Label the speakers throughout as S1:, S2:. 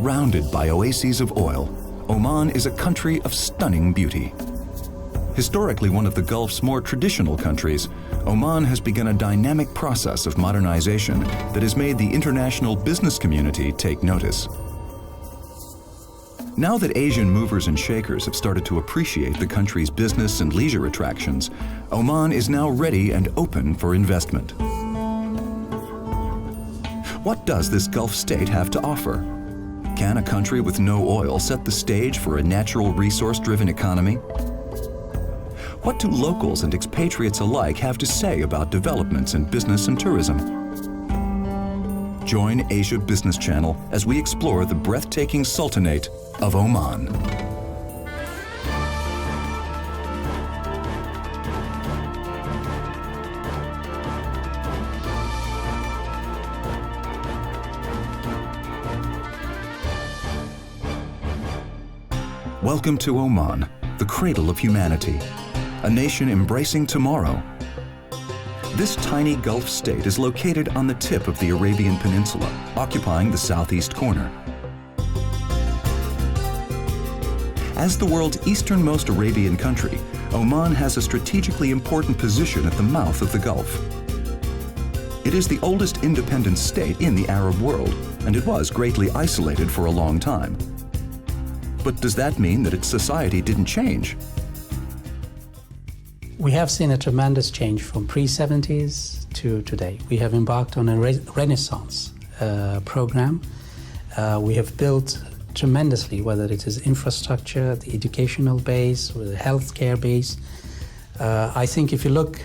S1: Surrounded by oases of oil, Oman is a country of stunning beauty. Historically one of the Gulf's more traditional countries, Oman has begun a dynamic process of modernization that has made the international business community take notice. Now that Asian movers and shakers have started to appreciate the country's business and leisure attractions, Oman is now ready and open for investment. What does this Gulf state have to offer? Can a country with no oil set the stage for a natural resource-driven economy? What do locals and expatriates alike have to say about developments in business and tourism? Join Asia Business Channel as we explore the breathtaking Sultanate of Oman. Welcome to Oman, the cradle of humanity, a nation embracing tomorrow. This tiny Gulf state is located on the tip of the Arabian Peninsula, occupying the southeast corner. As the world's easternmost Arabian country, Oman has a strategically important position at the mouth of the Gulf. It is the oldest independent state in the Arab world, and it was greatly isolated for a long time. But does that mean that its society didn't change?
S2: We have seen a tremendous change from pre-70s to today. We have embarked on a renaissance program. We have built tremendously, whether it is infrastructure, the educational base, or the healthcare base. I think if you look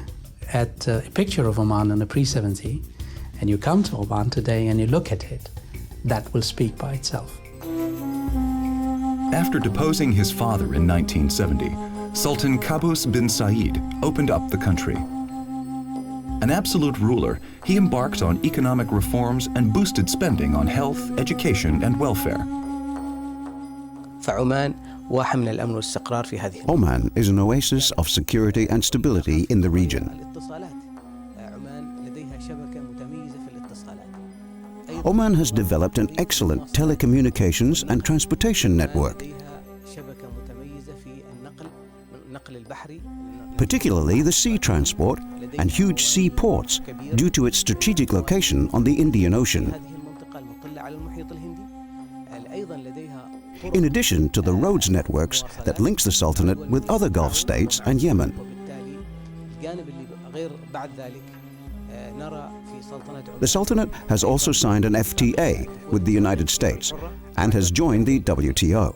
S2: at a picture of Oman in the pre-70, and you come to Oman today and you look at it, that will speak by itself.
S1: After deposing his father in 1970, Sultan Qaboos bin Said opened up the country. An absolute ruler, he embarked on economic reforms and boosted spending on health, education, and welfare.
S3: Oman is an oasis of security and stability in the region. Oman has developed an excellent telecommunications and transportation network, particularly the sea transport and huge sea ports due to its strategic location on the Indian Ocean. In addition to the roads networks that links the Sultanate with other Gulf states and Yemen. The Sultanate has also signed an FTA with the United States and has joined the WTO.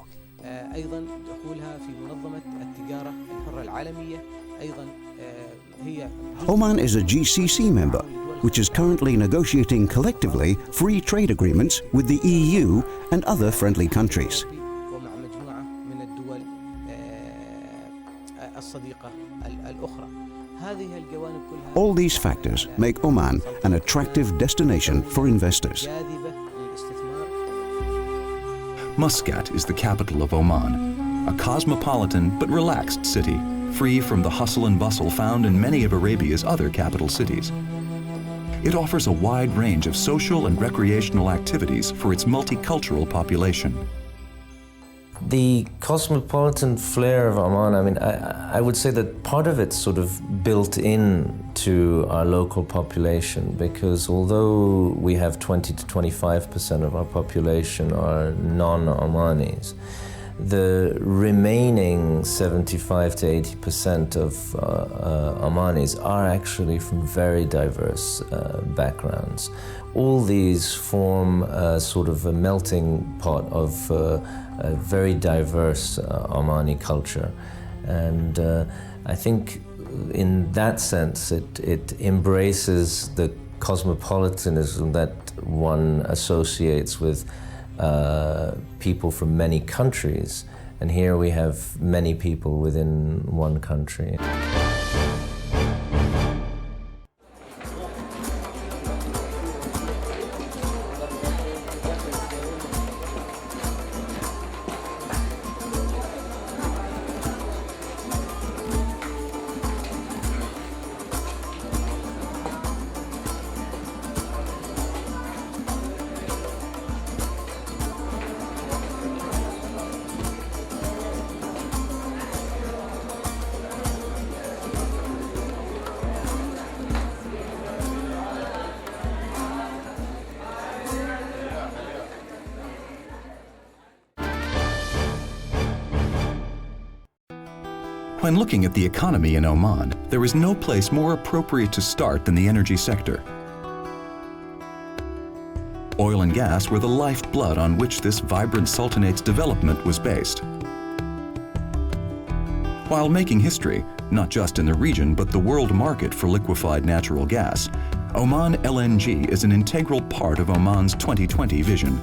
S3: Oman is a GCC member, which is currently negotiating collectively free trade agreements with the EU and other friendly countries. All these factors make Oman an attractive destination for investors.
S1: Muscat is the capital of Oman, a cosmopolitan but relaxed city, free from the hustle and bustle found in many of Arabia's other capital cities. It offers a wide range of social and recreational activities for its multicultural population.
S4: The cosmopolitan flair of Oman, I mean, I would say that part of it's sort of built in to our local population, because although we have 20 to 25% of our population are non-Omanis, the remaining 75 to 80% of Omanis are actually from very diverse backgrounds. All these form sort of a melting pot of a very diverse Omani culture. And I think in that sense it embraces the cosmopolitanism that one associates with people from many countries, and here we have many people within one country.
S1: When looking at the economy in Oman, there is no place more appropriate to start than the energy sector. Oil and gas were the lifeblood on which this vibrant sultanate's development was based. While making history, not just in the region but the world market for liquefied natural gas, Oman LNG is an integral part of Oman's 2020 vision.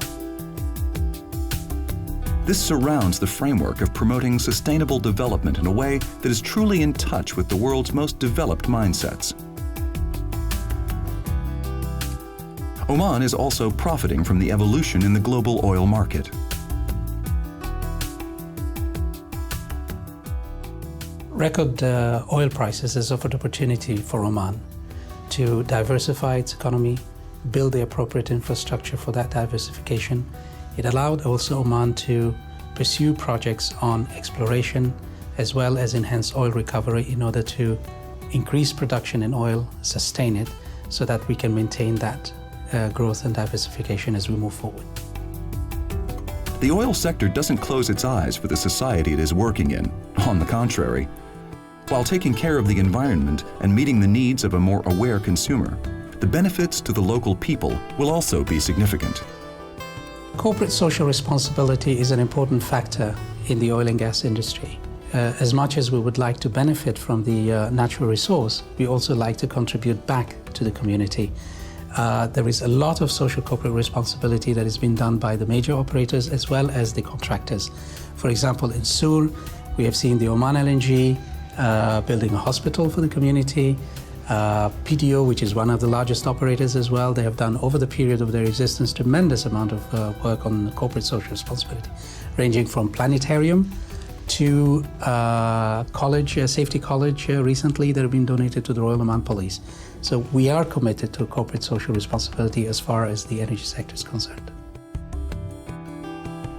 S1: This surrounds the framework of promoting sustainable development in a way that is truly in touch with the world's most developed mindsets. Oman is also profiting from the evolution in the global oil market.
S2: Record oil prices has offered opportunity for Oman to diversify its economy, build the appropriate infrastructure for that diversification. It allowed also Oman to pursue projects on exploration as well as enhance oil recovery in order to increase production in oil, sustain it, so that we can maintain that growth and diversification as we move forward.
S1: The oil sector doesn't close its eyes for the society it is working in. On the contrary, while taking care of the environment and meeting the needs of a more aware consumer, the benefits to the local people will also be significant.
S2: Corporate social responsibility is an important factor in the oil and gas industry. As much as we would like to benefit from the natural resource, we also like to contribute back to the community. There is a lot of social corporate responsibility that has been done by the major operators as well as the contractors. For example, in Sur, we have seen the Oman LNG building a hospital for the community. PDO, which is one of the largest operators as well, they have done over the period of their existence tremendous amount of work on corporate social responsibility, ranging from planetarium to safety college recently that have been donated to the Royal Oman Police. So we are committed to corporate social responsibility as far as the energy sector is concerned.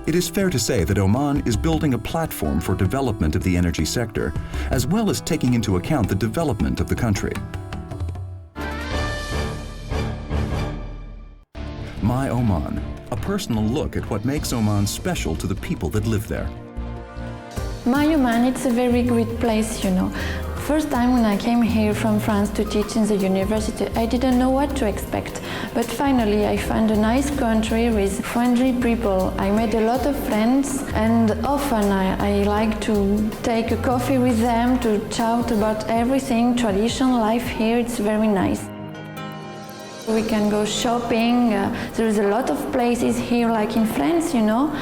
S1: It is fair to say that Oman is building a platform for development of the energy sector, as well as taking into account the development of the country. My Oman, a personal look at what makes Oman special to the people that live there.
S5: My Oman, it's a very great place, you know. First time when I came here from France to teach in the university, I didn't know what to expect. But finally I found a nice country with friendly people. I made a lot of friends, and often I like to take a coffee with them to chat about everything, traditional life here. It's very nice. We can go shopping. There's a lot of places here like in France, you know.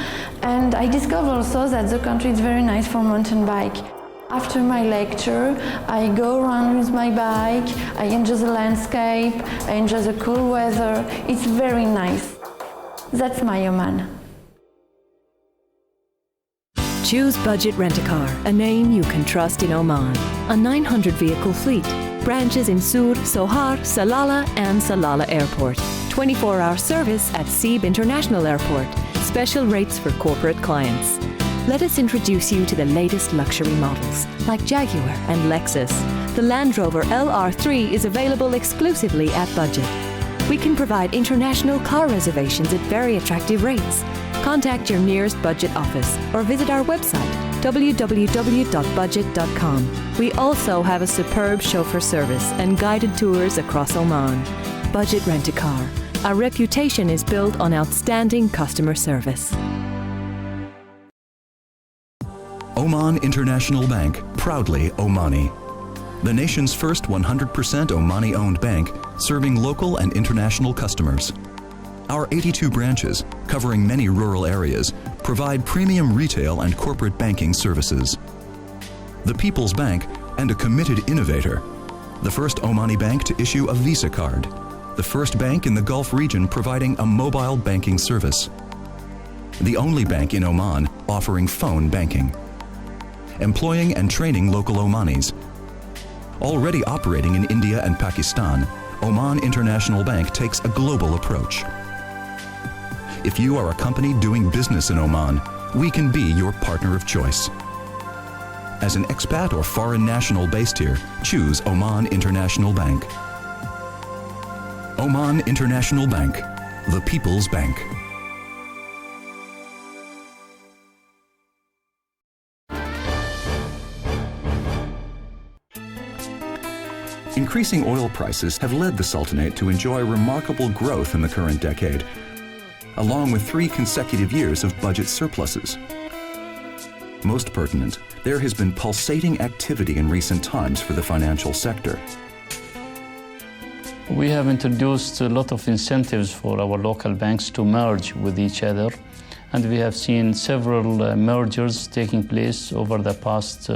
S5: And I discovered also that the country is very nice for mountain bike. After my lecture, I go around with my bike, I enjoy the landscape, I enjoy the cool weather. It's very nice. That's my Oman.
S6: Choose Budget Rent-A-Car, a name you can trust in Oman. A 900-vehicle fleet. Branches in Sur, Sohar, Salalah and Salalah Airport. 24-hour service at Sib International Airport. Special rates for corporate clients. Let us introduce you to the latest luxury models, like Jaguar and Lexus. The Land Rover LR3 is available exclusively at Budget. We can provide international car reservations at very attractive rates. Contact your nearest Budget office or visit our website, www.budget.com. We also have a superb chauffeur service and guided tours across Oman. Budget Rent-A-Car. Our reputation is built on outstanding customer service.
S1: Oman International Bank, proudly Omani. The nation's first 100% Omani-owned bank, serving local and international customers. Our 82 branches, covering many rural areas, provide premium retail and corporate banking services. The People's Bank and a committed innovator. The first Omani bank to issue a Visa card. The first bank in the Gulf region providing a mobile banking service. The only bank in Oman offering phone banking. Employing and training local Omanis. Already operating in India and Pakistan, Oman International Bank takes a global approach. If you are a company doing business in Oman, we can be your partner of choice. As an expat or foreign national based here, choose Oman International Bank. Oman International Bank, the People's Bank. Increasing oil prices have led the Sultanate to enjoy remarkable growth in the current decade, along with 3 consecutive years of budget surpluses. Most pertinent, there has been pulsating activity in recent times for the financial sector.
S7: We have introduced a lot of incentives for our local banks to merge with each other, and we have seen several mergers taking place over the past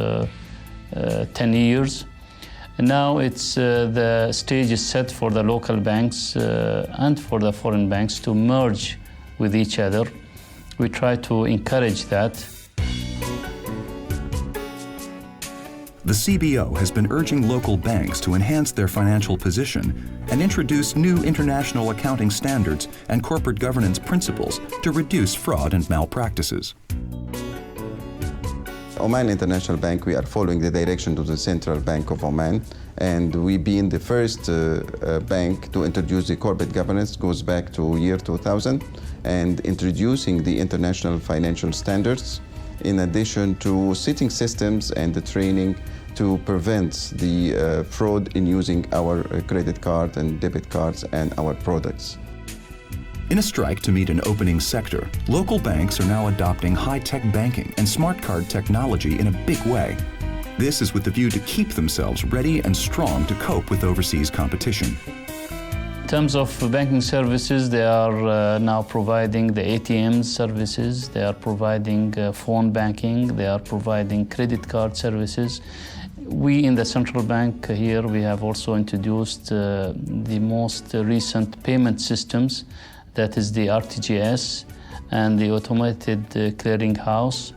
S7: 10 years. And now the stage is set for the local banks and for the foreign banks to merge with each other. We try to encourage that.
S1: The CBO has been urging local banks to enhance their financial position and introduce new international accounting standards and corporate governance principles to reduce fraud and malpractices.
S8: Oman International Bank, we are following the direction of the Central Bank of Oman, and we've been the first bank to introduce the corporate governance, goes back to year 2000, and introducing the international financial standards, in addition to setting systems and the training to prevent the fraud in using our credit card and debit cards and our products.
S1: In a strike to meet an opening sector, local banks are now adopting high-tech banking and smart card technology in a big way. This is with the view to keep themselves ready and strong to cope with overseas competition.
S7: In terms of banking services, they are now providing the ATM services, they are providing phone banking, they are providing credit card services. We in the central bank here, we have also introduced the most recent payment systems, that is the RTGS and the automated clearing house.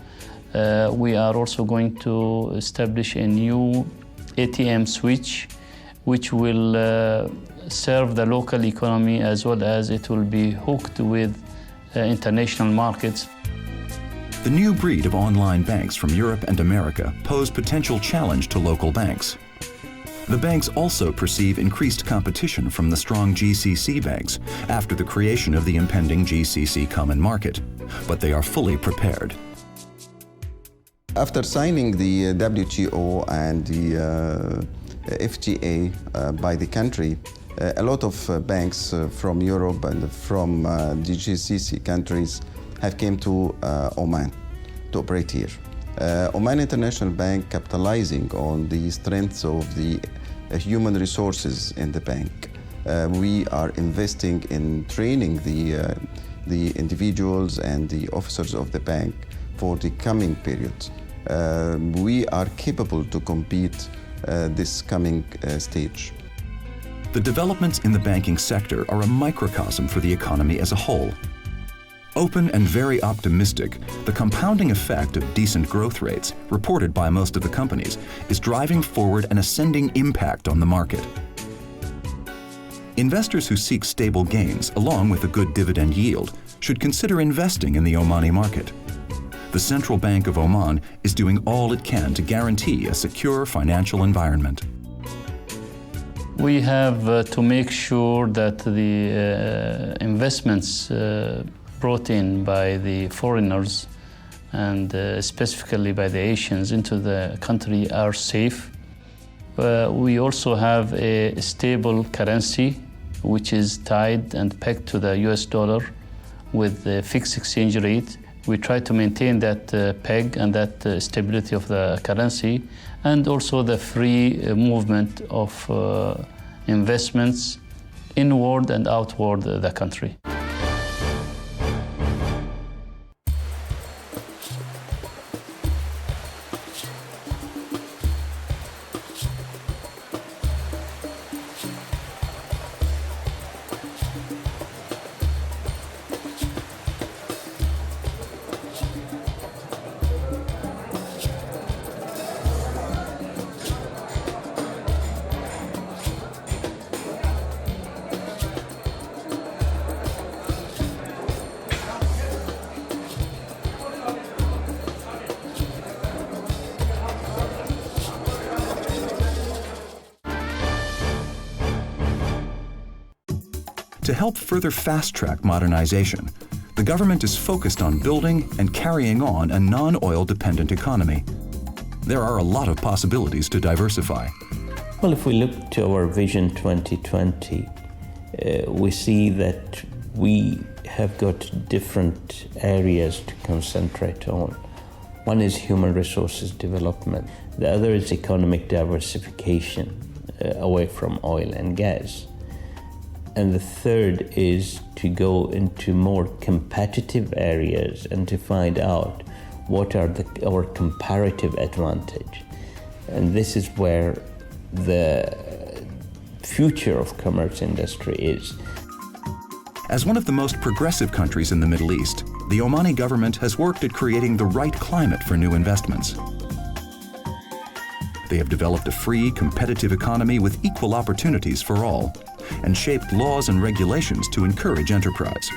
S7: We are also going to establish a new ATM switch, which will serve the local economy as well as it will be hooked with international markets.
S1: The new breed of online banks from Europe and America pose potential challenge to local banks. The banks also perceive increased competition from the strong GCC banks after the creation of the impending GCC common market, but they are fully prepared.
S8: After signing the WTO and the FTA by the country, a lot of banks from Europe and from the GCC countries have came to Oman to operate here. Oman International Bank, capitalizing on the strengths of the human resources in the bank, we are investing in training the individuals and the officers of the bank for the coming period. We are capable to compete this coming stage.
S1: The developments in the banking sector are a microcosm for the economy as a whole. Open and very optimistic, the compounding effect of decent growth rates, reported by most of the companies, is driving forward an ascending impact on the market. Investors who seek stable gains, along with a good dividend yield, should consider investing in the Omani market. The Central Bank of Oman is doing all it can to guarantee a secure financial environment.
S7: We have to make sure that the investments brought in by the foreigners and specifically by the Asians into the country are safe. We also have a stable currency which is tied and pegged to the US dollar with a fixed exchange rate. We try to maintain that peg and that stability of the currency, and also the free movement of investments inward and outward the country.
S1: To help further fast-track modernization, the government is focused on building and carrying on a non-oil dependent economy. There are a lot of possibilities to diversify.
S9: Well, if we look to our Vision 2020, we see that we have got different areas to concentrate on. One is human resources development. The other is economic diversification away from oil and gas. And the third is to go into more competitive areas and to find out what are our comparative advantage. And this is where the future of commerce industry is.
S1: As one of the most progressive countries in the Middle East, the Omani government has worked at creating the right climate for new investments. They have developed a free, competitive economy with equal opportunities for all, and shaped laws and regulations to encourage enterprise.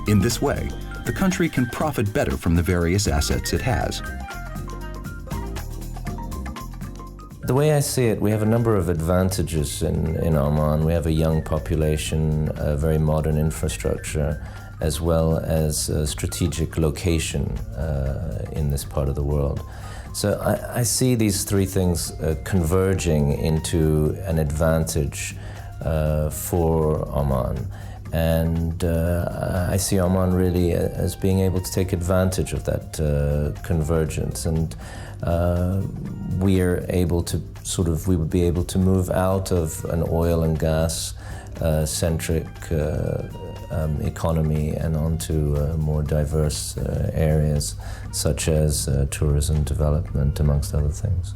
S1: In this way, the country can profit better from the various assets it has.
S4: The way I see it, we have a number of advantages in Oman. We have a young population, a very modern infrastructure, as well as a strategic location in this part of the world. So I see these three things converging into an advantage for Oman. And I see Oman really as being able to take advantage of that convergence. And we are able to we would be able to move out of an oil and gas centric economy and onto more diverse areas such as tourism development, amongst other things.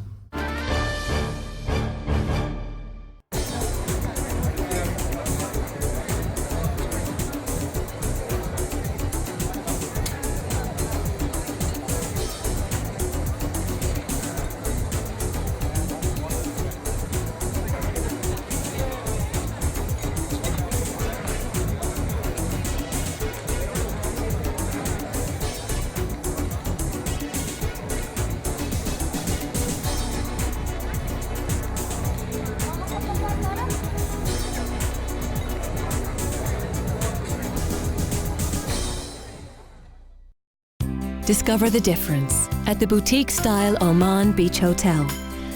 S6: Discover the difference at the boutique-style Oman Beach Hotel.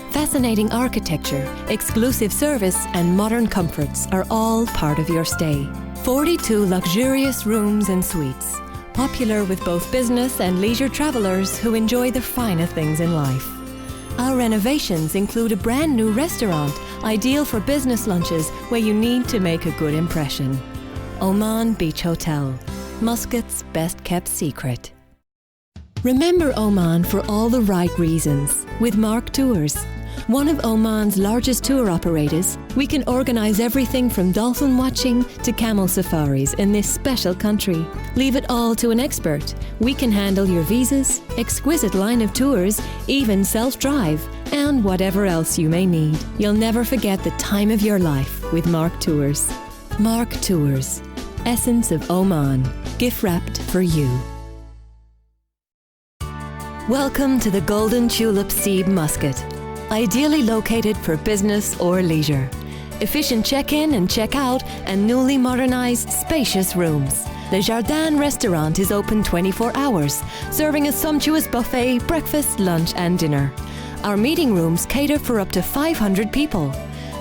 S6: Fascinating architecture, exclusive service and modern comforts are all part of your stay. 42 luxurious rooms and suites, popular with both business and leisure travelers who enjoy the finer things in life. Our renovations include a brand new restaurant, ideal for business lunches where you need to make a good impression. Oman Beach Hotel, Muscat's best kept secret. Remember Oman for all the right reasons with Mark Tours. One of Oman's largest tour operators, we can organize everything from dolphin watching to camel safaris in this special country. Leave it all to an expert. We can handle your visas, exquisite line of tours, even self-drive, and whatever else you may need. You'll never forget the time of your life with Mark Tours. Mark Tours, essence of Oman, gift wrapped for you. Welcome to the Golden Tulip Seeb Muscat. Ideally located for business or leisure. Efficient check-in and check-out and newly modernized spacious rooms. Le Jardin restaurant is open 24 hours, serving a sumptuous buffet, breakfast, lunch and dinner. Our meeting rooms cater for up to 500 people.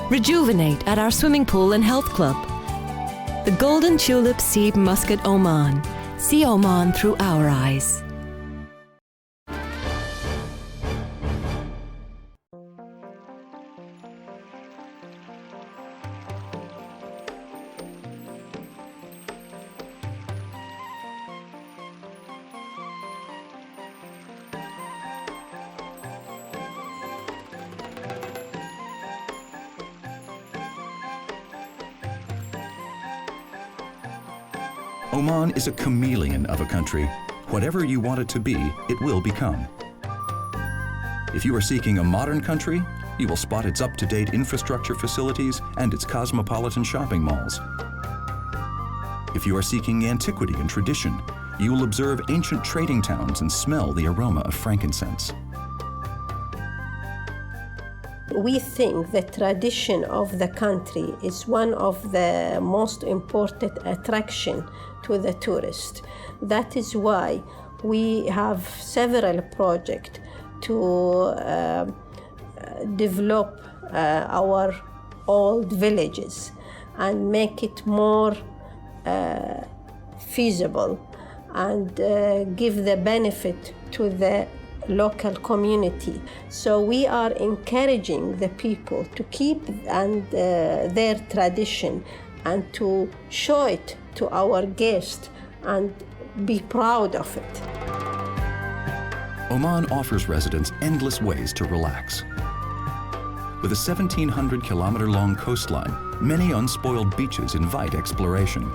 S6: Rejuvenate at our swimming pool and health club. The Golden Tulip Seeb Muscat, Oman. See Oman through our eyes.
S1: Oman is a chameleon of a country. Whatever you want it to be, it will become. If you are seeking a modern country, you will spot its up-to-date infrastructure facilities and its cosmopolitan shopping malls. If you are seeking antiquity and tradition, you will observe ancient trading towns and smell the aroma of frankincense.
S10: We think the tradition of the country is one of the most important attraction to the tourist. That is why we have several projects to develop our old villages and make it more feasible and give the benefit to the local community. So we are encouraging the people to keep their tradition and to show it to our guests and be proud of it.
S1: Oman offers residents endless ways to relax. With a 1,700-kilometer-long coastline, many unspoiled beaches invite exploration.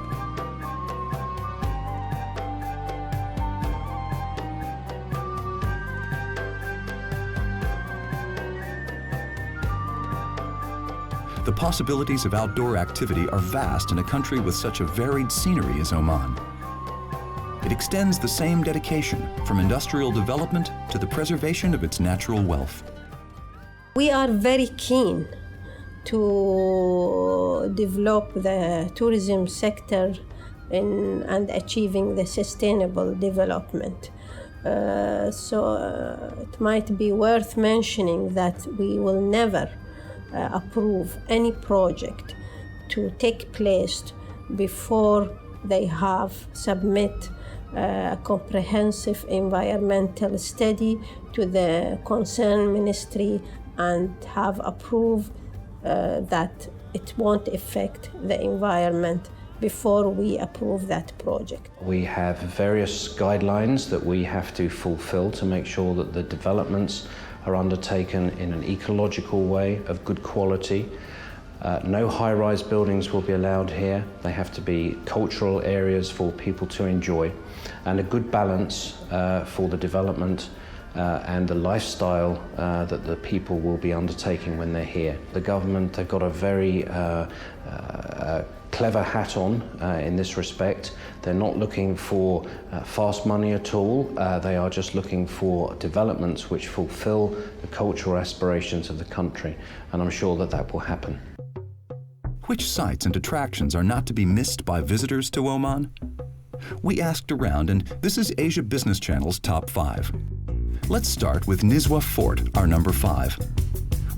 S1: The possibilities of outdoor activity are vast in a country with such a varied scenery as Oman. It extends the same dedication from industrial development to the preservation of its natural wealth.
S10: We are very keen to develop the tourism sector and achieving the sustainable development. So it might be worth mentioning that we will never approve any project to take place before they have submit a comprehensive environmental study to the concerned ministry and have approved that it won't affect the environment before we approve that project.
S11: We have various guidelines that we have to fulfill to make sure that the developments are undertaken in an ecological way of good quality. No high-rise buildings will be allowed here. They have to be cultural areas for people to enjoy, and a good balance for the development and the lifestyle that the people will be undertaking when they're here. The government, they've got a very clever hat on in this respect. They're not looking for fast money at all. They are just looking for developments which fulfill the cultural aspirations of the country, and I'm sure that that will happen.
S1: Which sites and attractions are not to be missed by visitors to Oman? We asked around, and this is Asia Business Channel's top 5. Let's start with Nizwa Fort, our number 5.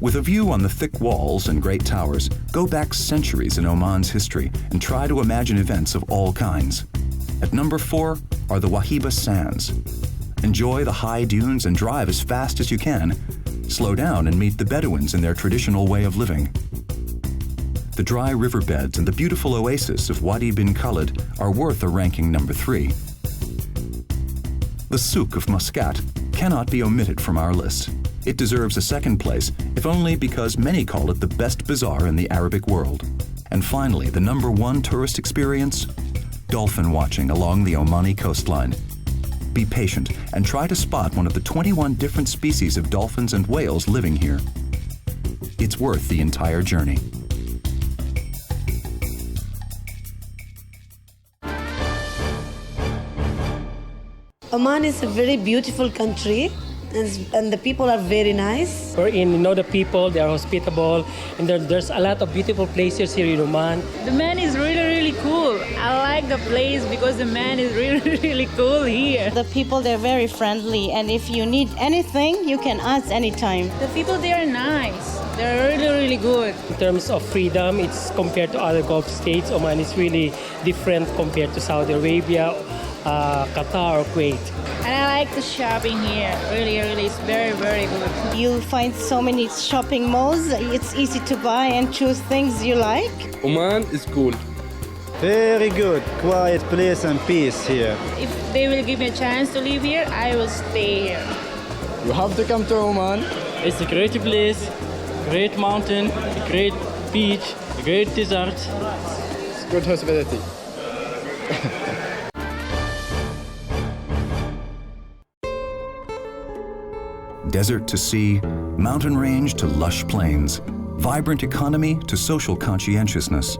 S1: With a view on the thick walls and great towers, go back centuries in Oman's history and try to imagine events of all kinds. At number 4 are the Wahiba Sands. Enjoy the high dunes and drive as fast as you can. Slow down and meet the Bedouins in their traditional way of living. The dry riverbeds and the beautiful oasis of Wadi bin Khalid are worth a ranking number 3. The Souk of Muscat cannot be omitted from our list. It deserves a second place, if only because many call it the best bazaar in the Arabic world. And finally, the number 1 tourist experience? Dolphin watching along the Omani coastline. Be patient and try to spot one of the 21 different species of dolphins and whales living here. It's worth the entire journey.
S12: Oman is a very beautiful country, and the people are very nice.
S13: We're in, the people, they are hospitable, and there's a lot of beautiful places here in Oman.
S14: The man is really, really cool. I like the place because the man is really, really cool here.
S15: The people, they're very friendly, and if you need anything, you can ask anytime.
S14: The people, they are nice. They're really, really good.
S13: In terms of freedom, it's compared to other Gulf states, Oman is really different compared to Saudi Arabia, Qatar or Kuwait.
S14: And I like the shopping here. Really, really, it's very, very good.
S15: You'll find so many shopping malls. It's easy to buy and choose things you like.
S16: Oman is cool.
S17: Very good. Quiet place and peace here.
S14: If they will give me a chance to live here, I will stay here.
S17: You have to come to Oman.
S13: It's a great place, great mountain, a great beach, a great desert.
S17: It's good hospitality.
S1: Desert to sea, mountain range to lush plains, vibrant economy to social conscientiousness.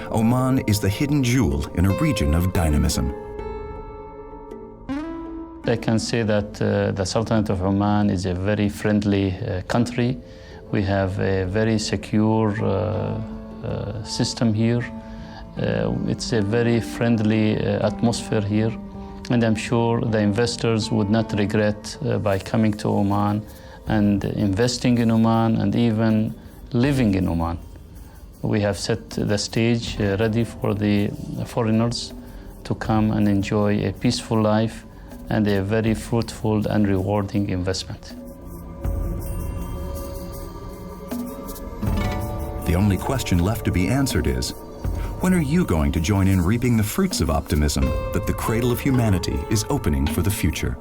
S1: Oman is the hidden jewel in a region of dynamism.
S7: I can say that the Sultanate of Oman is a very friendly country. We have a very secure system here. It's a very friendly atmosphere here. And I'm sure the investors would not regret by coming to Oman and investing in Oman and even living in Oman. We have set the stage ready for the foreigners to come and enjoy a peaceful life and a very fruitful and rewarding investment.
S1: The only question left to be answered is, when are you going to join in reaping the fruits of optimism that the cradle of humanity is opening for the future?